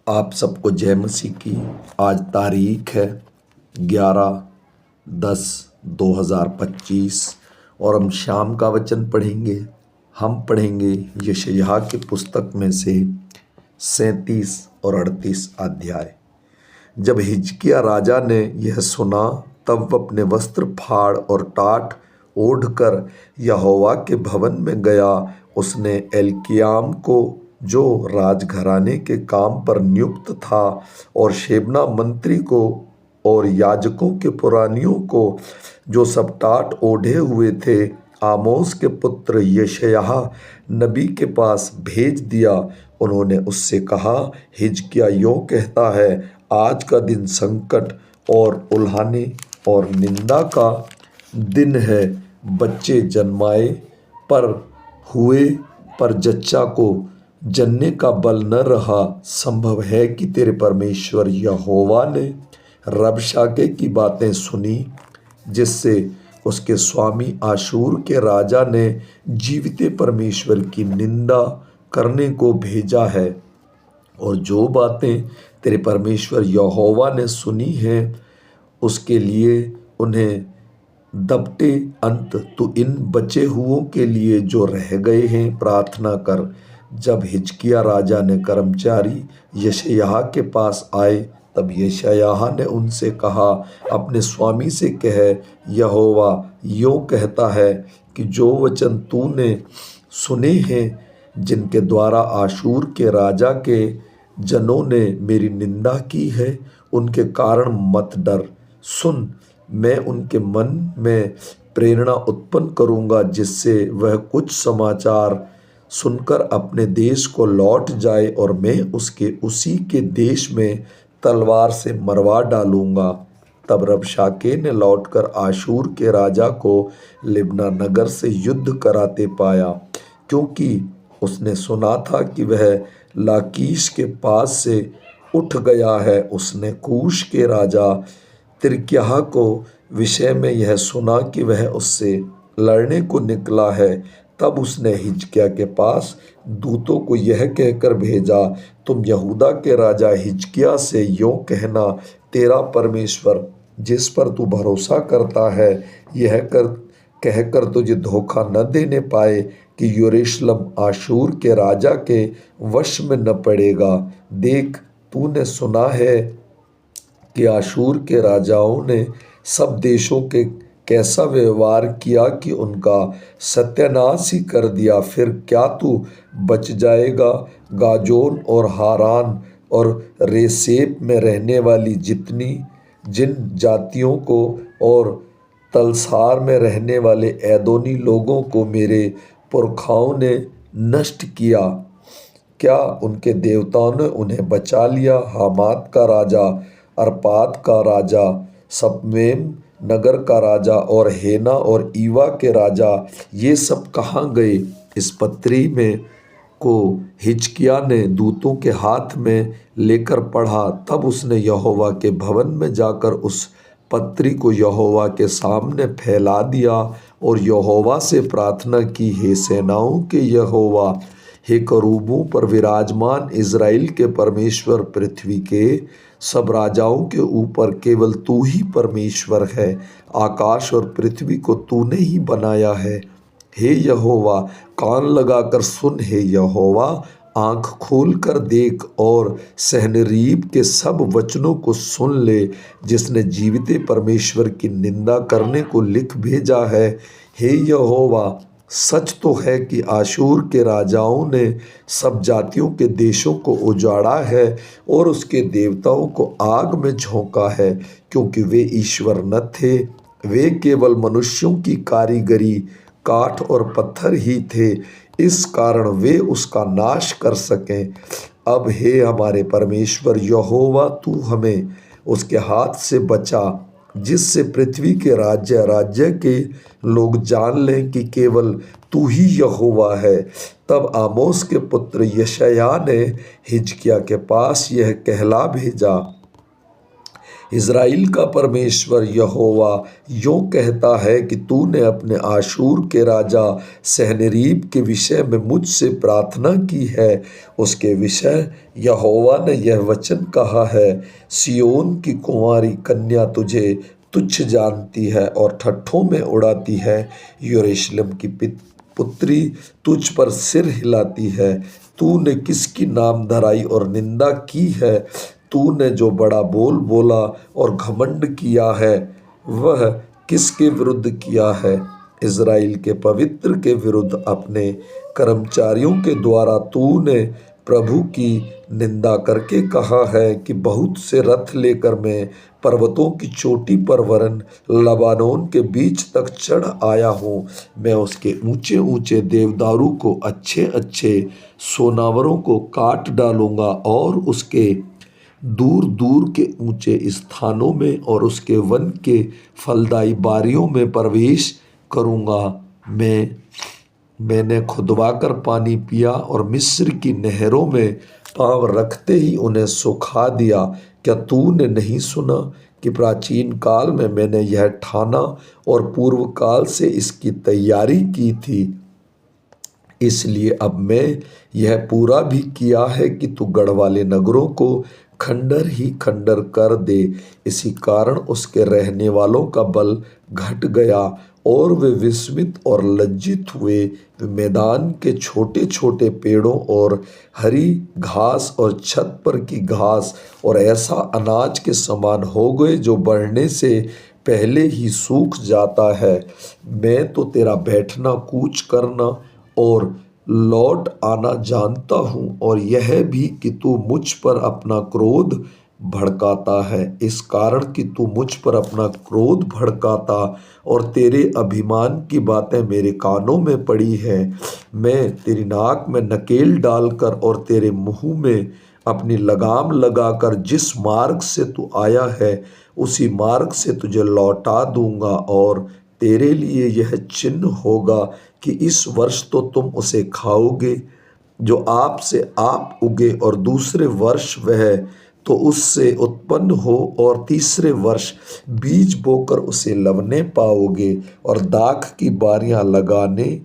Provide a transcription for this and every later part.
आप सबको जय मसीह की। आज तारीख है 11/10/2025 और हम शाम का वचन पढ़ेंगे। हम पढ़ेंगे यशायाह की पुस्तक में से 37 और 38 अध्याय। जब हिजकिय्याह राजा ने यह सुना तब वह अपने वस्त्र फाड़ और टाट ओढ़कर यहोवा के भवन में गया। उसने एल्कियाम को जो राजघराने के काम पर नियुक्त था और शेबना मंत्री को और याजकों के पुरानियों को जो सब टाट ओढ़े हुए थे आमोस के पुत्र यशायाह नबी के पास भेज दिया। उन्होंने उससे कहा, हिजकिय्याह यों कहता है, आज का दिन संकट और उल्हाने और निंदा का दिन है। बच्चे जन्माए पर हुए पर जच्चा को जनने का बल न रहा। संभव है कि तेरे परमेश्वर यहोवा ने रबशाके की बातें सुनी जिससे उसके स्वामी आशूर के राजा ने जीविते परमेश्वर की निंदा करने को भेजा है। और जो बातें तेरे परमेश्वर यहोवा ने सुनी हैं उसके लिए उन्हें दबटे अंत तू इन बचे हुओं के लिए जो रह गए हैं प्रार्थना कर। जब हिजकिय्याह राजा ने कर्मचारी यशायाह के पास आए तब यशायाह ने उनसे कहा, अपने स्वामी से कह, यहोवा यों कहता है कि जो वचन तूने सुने हैं जिनके द्वारा आशूर के राजा के जनों ने मेरी निंदा की है उनके कारण मत डर। सुन, मैं उनके मन में प्रेरणा उत्पन्न करूंगा जिससे वह कुछ समाचार सुनकर अपने देश को लौट जाए और मैं उसके उसी के देश में तलवार से मरवा डालूंगा। तब रबशाके ने लौटकर आशूर के राजा को लिब्ना नगर से युद्ध कराते पाया, क्योंकि उसने सुना था कि वह लाकीश के पास से उठ गया है। उसने कूश के राजा तिर्क्याह को विषय में यह सुना कि वह उससे लड़ने को निकला है। तब उसने हिजकिय्याह के पास दूतों को यह कहकर भेजा, तुम यहूदा के राजा हिजकिय्याह से यों कहना, तेरा परमेश्वर जिस पर तू भरोसा करता है यह कहकर तुझे धोखा न देने पाए कि यरूशलेम आशूर के राजा के वश में न पड़ेगा। देख, तूने सुना है कि आशूर के राजाओं ने सब देशों के कैसा व्यवहार किया कि उनका सत्यानाश ही कर दिया। फिर क्या तू बच जाएगा? गाजोन और हारान और रेसेप में रहने वाली जिन जातियों को और तलसार में रहने वाले एदोनी लोगों को मेरे पुरखाओं ने नष्ट किया, क्या उनके देवताओं ने उन्हें बचा लिया? हामात का राजा, अर्पाद का राजा, सपमेम नगर का राजा और हेना और ईवा के राजा ये सब कहाँ गए? इस पत्री में को हिजकिय्याह ने दूतों के हाथ में लेकर पढ़ा। तब उसने यहोवा के भवन में जाकर उस पत्री को यहोवा के सामने फैला दिया और यहोवा से प्रार्थना की, हे सेनाओं के यहोवा, हे करूबों पर विराजमान इज़राइल के परमेश्वर, पृथ्वी के सब राजाओं के ऊपर केवल तू ही परमेश्वर है। आकाश और पृथ्वी को तूने ही बनाया है। हे यहोवा, कान लगाकर सुन। हे यहोवा, आँख खोल कर देख और सन्हेरीब के सब वचनों को सुन ले, जिसने जीविते परमेश्वर की निंदा करने को लिख भेजा है। हे यहोवा, सच तो है कि आशूर के राजाओं ने सब जातियों के देशों को उजाड़ा है और उसके देवताओं को आग में झोंका है, क्योंकि वे ईश्वर न थे, वे केवल मनुष्यों की कारीगरी काठ और पत्थर ही थे, इस कारण वे उसका नाश कर सकें। अब हे हमारे परमेश्वर यहोवा, तू हमें उसके हाथ से बचा, जिससे पृथ्वी के राज्य के लोग जान लें कि केवल तू ही यहोवा है। तब आमोस के पुत्र यशायाह ने हिजकिय्याह के पास यह कहला भेजा, इज़राइल का परमेश्वर यहोवा यूँ कहता है कि तूने अपने आशूर के राजा सन्हेरीब के विषय में मुझसे प्रार्थना की है। उसके विषय यहोवा ने यह वचन कहा है, सिय्योन की कुँवारी कन्या तुझे तुच्छ जानती है और ठट्ठों में उड़ाती है। यरूशलेम की पुत्री तुझ पर सिर हिलाती है। तूने किसकी नामधराई और निंदा की है? तूने जो बड़ा बोल बोला और घमंड किया है, वह किसके विरुद्ध किया है? इज़राइल के पवित्र के विरुद्ध अपने कर्मचारियों के द्वारा तूने प्रभु की निंदा करके कहा है कि बहुत से रथ लेकर मैं पर्वतों की चोटी पर वरन लबानोन के बीच तक चढ़ आया हूँ। मैं उसके ऊंचे ऊंचे देवदारू को अच्छे अच्छे सोनावरों को काट डालूंगा और उसके दूर दूर के ऊंचे स्थानों में और उसके वन के फलदायी बारियों में प्रवेश करूँगा। मैंने खुदवाकर पानी पिया और मिस्र की नहरों में पाँव रखते ही उन्हें सुखा दिया। क्या तूने नहीं सुना कि प्राचीन काल में मैंने यह ठाना और पूर्व काल से इसकी तैयारी की थी? इसलिए अब मैं यह पूरा भी किया है कि तू गढ़वाले नगरों को खंडर ही खंडर कर दे। इसी कारण उसके रहने वालों का बल घट गया और वे विस्मित और लज्जित हुए। वे मैदान के छोटे छोटे पेड़ों और हरी घास और छत पर की घास और ऐसा अनाज के समान हो गए जो बढ़ने से पहले ही सूख जाता है। मैं तो तेरा बैठना, कूच करना और लौट आना जानता हूँ, और यह भी कि तू मुझ पर अपना क्रोध भड़काता है। इस कारण कि तू मुझ पर अपना क्रोध भड़काता और तेरे अभिमान की बातें मेरे कानों में पड़ी है, मैं तेरी नाक में नकेल डालकर और तेरे मुंह में अपनी लगाम लगाकर जिस मार्ग से तू आया है उसी मार्ग से तुझे लौटा दूंगा। और तेरे लिए यह चिन्ह होगा कि इस वर्ष तो तुम उसे खाओगे जो आप से आप उगे, और दूसरे वर्ष वह तो उससे उत्पन्न हो, और तीसरे वर्ष बीज बोकर उसे लवने पाओगे और दाख की बारियां लगाने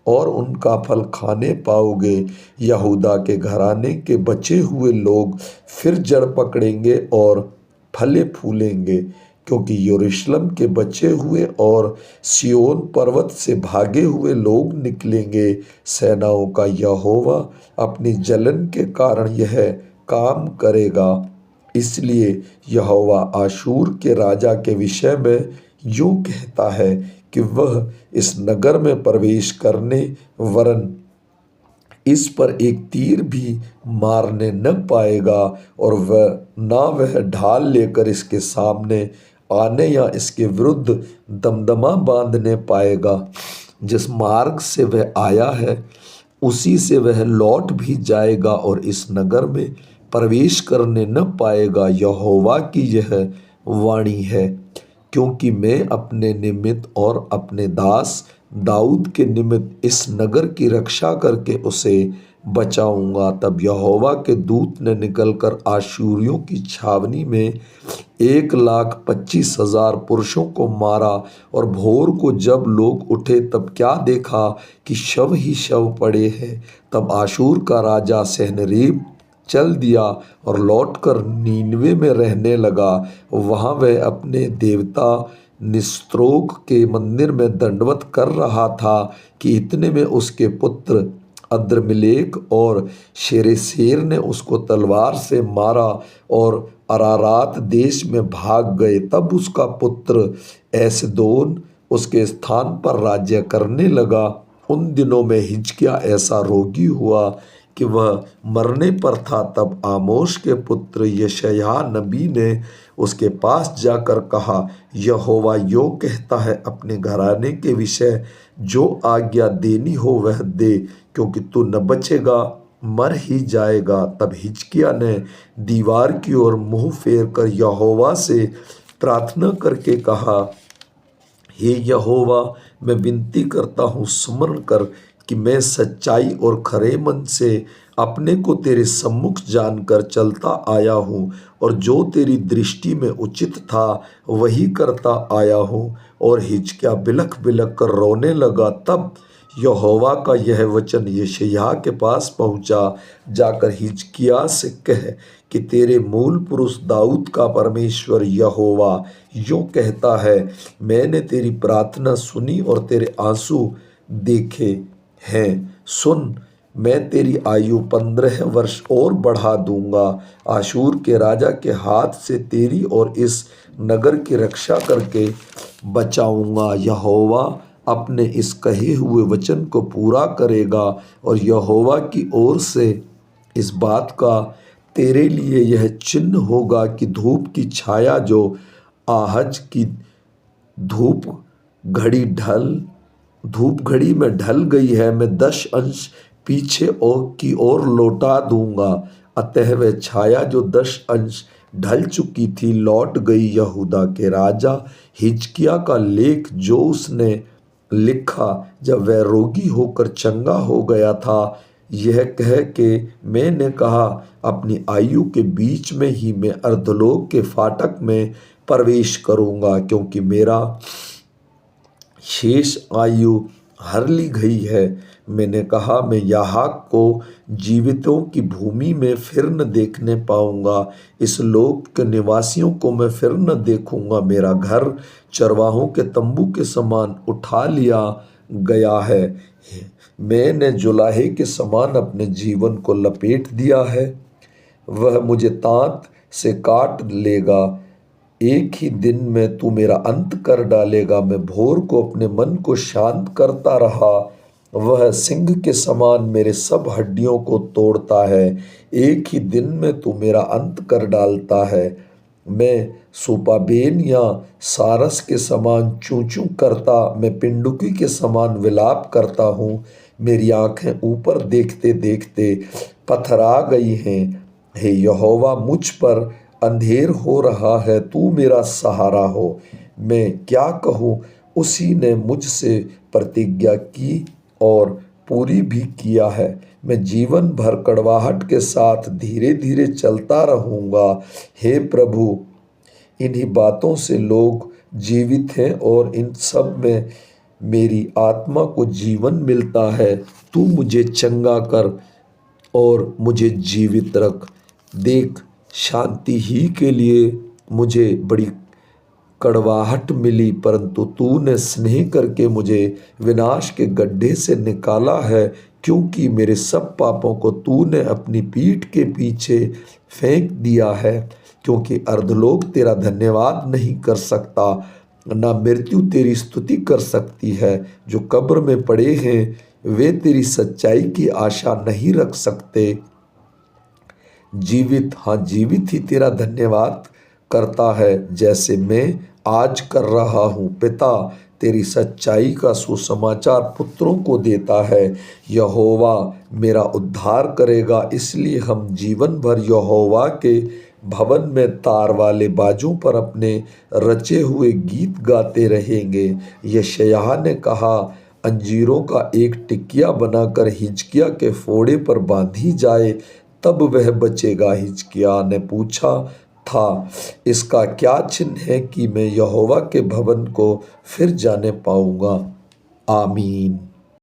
और उनका फल खाने पाओगे। यहूदा के घराने के बचे हुए लोग फिर जड़ पकड़ेंगे और फले फूलेंगे, क्योंकि यरूशलेम के बचे हुए और सिय्योन पर्वत से भागे हुए लोग निकलेंगे। सेनाओं का यहोवा अपनी जलन के कारण यह काम करेगा। इसलिए यहोवा आशूर के राजा के विषय में यूँ कहता है कि वह इस नगर में प्रवेश करने वरन इस पर एक तीर भी मारने न पाएगा, और वह ढाल लेकर इसके सामने आने या इसके विरुद्ध दमदमा बांधने पाएगा। जिस मार्ग से वह आया है उसी से वह लौट भी जाएगा और इस नगर में प्रवेश करने न पाएगा। यहोवा की यह वाणी है, क्योंकि मैं अपने निमित्त और अपने दास दाऊद के निमित्त इस नगर की रक्षा करके उसे बचाऊंगा। तब यहोवा के दूत ने निकलकर आशूरियों की छावनी में 1,25,000 पुरुषों को मारा, और भोर को जब लोग उठे तब क्या देखा कि शव ही शव पड़े हैं। तब आशूर का राजा सन्हेरीब चल दिया और लौटकर नीनवे में रहने लगा। वहाँ वह अपने देवता निस्रोक के मंदिर में दंडवत कर रहा था कि इतने में उसके पुत्र अद्रमिलेक और शेरेसेर ने उसको तलवार से मारा और अरारात देश में भाग गए। तब उसका पुत्र एसदोन उसके स्थान पर राज्य करने लगा। उन दिनों में हिजकिय्याह ऐसा रोगी हुआ कि वह मरने पर था। तब आमोस के पुत्र यशायाह नबी ने उसके पास जाकर कहा, यहोवा यूँ कहता है, अपने घराने के विषय जो आज्ञा देनी हो वह दे, क्योंकि तू न बचेगा, मर ही जाएगा। तब हिजकिय्याह ने दीवार की ओर मुँह फेर कर यहोवा से प्रार्थना करके कहा, हे यहोवा, मैं विनती करता हूँ, स्मरण कर कि मैं सच्चाई और खरे मन से अपने को तेरे सम्मुख जानकर चलता आया हूँ और जो तेरी दृष्टि में उचित था वही करता आया हूँ। और हिजकिय्याह बिलख बिलख कर रोने लगा। तब यहोवा का यह वचन यशायाह के पास पहुंचा, जाकर हिजकिय्याह से कह कि तेरे मूल पुरुष दाऊद का परमेश्वर यहोवा यूँ कहता है, मैंने तेरी प्रार्थना सुनी और तेरे आंसू देखे हैं। सुन, मैं तेरी आयु 15 वर्ष और बढ़ा दूंगा। आशूर के राजा के हाथ से तेरी और इस नगर की रक्षा करके बचाऊंगा। यहोवा अपने इस कहे हुए वचन को पूरा करेगा और यहोवा की ओर से इस बात का तेरे लिए यह चिन्ह होगा कि धूप की छाया जो आहज की धूप घड़ी में ढल गई है, मैं 10 अंश पीछे की ओर लौटा दूंगा। अतः वह छाया जो 10 अंश ढल चुकी थी लौट गई। यहूदा के राजा हिजकिय्याह का लेख जो उसने लिखा जब वह रोगी होकर चंगा हो गया था, यह कह के मैंने कहा, अपनी आयु के बीच में ही मैं अर्धलोक के फाटक में प्रवेश करूंगा, क्योंकि मेरा शेष आयु हर ली गई है। मैंने कहा, मैं याहाक को जीवितों की भूमि में फिर न देखने पाऊंगा, इस लोक के निवासियों को मैं फिर न देखूंगा। मेरा घर चरवाहों के तंबू के समान उठा लिया गया है। मैंने जुलाहे के समान अपने जीवन को लपेट दिया है, वह मुझे तांत से काट लेगा। एक ही दिन में तू मेरा अंत कर डालेगा। मैं भोर को अपने मन को शांत करता रहा, वह सिंह के समान मेरे सब हड्डियों को तोड़ता है। एक ही दिन में तू मेरा अंत कर डालता है। मैं सुपाबेन या सारस के समान चूं चूं करता, मैं पिंडुकी के समान विलाप करता हूँ। मेरी आंखें ऊपर देखते देखते पथरा गई हैं। हे यहोवा, मुझ पर अंधेर हो रहा है, तू मेरा सहारा हो। मैं क्या कहूँ, उसी ने मुझसे प्रतिज्ञा की और पूरी भी किया है। मैं जीवन भर कड़वाहट के साथ धीरे धीरे चलता रहूँगा। हे प्रभु, इन्हीं बातों से लोग जीवित हैं और इन सब में मेरी आत्मा को जीवन मिलता है। तू मुझे चंगा कर और मुझे जीवित रख। देख, शांति ही के लिए मुझे बड़ी कड़वाहट मिली, परंतु तूने स्नेह करके मुझे विनाश के गड्ढे से निकाला है, क्योंकि मेरे सब पापों को तूने अपनी पीठ के पीछे फेंक दिया है। क्योंकि अर्धलोक तेरा धन्यवाद नहीं कर सकता, ना मृत्यु तेरी स्तुति कर सकती है। जो कब्र में पड़े हैं वे तेरी सच्चाई की आशा नहीं रख सकते। जीवित ही तेरा धन्यवाद करता है, जैसे मैं आज कर रहा हूँ। पिता तेरी सच्चाई का सुसमाचार पुत्रों को देता है। यहोवा मेरा उद्धार करेगा, इसलिए हम जीवन भर यहोवा के भवन में तार वाले बाजों पर अपने रचे हुए गीत गाते रहेंगे। यशायाह ने कहा, अंजीरों का एक टिकिया बनाकर हिजकिय्याह के फोड़े पर बांधी जाए, तब वह बचेगा। हिजकिय्याह ने पूछा था, इसका क्या चिन्ह है कि मैं यहोवा के भवन को फिर जाने पाऊंगा? आमीन।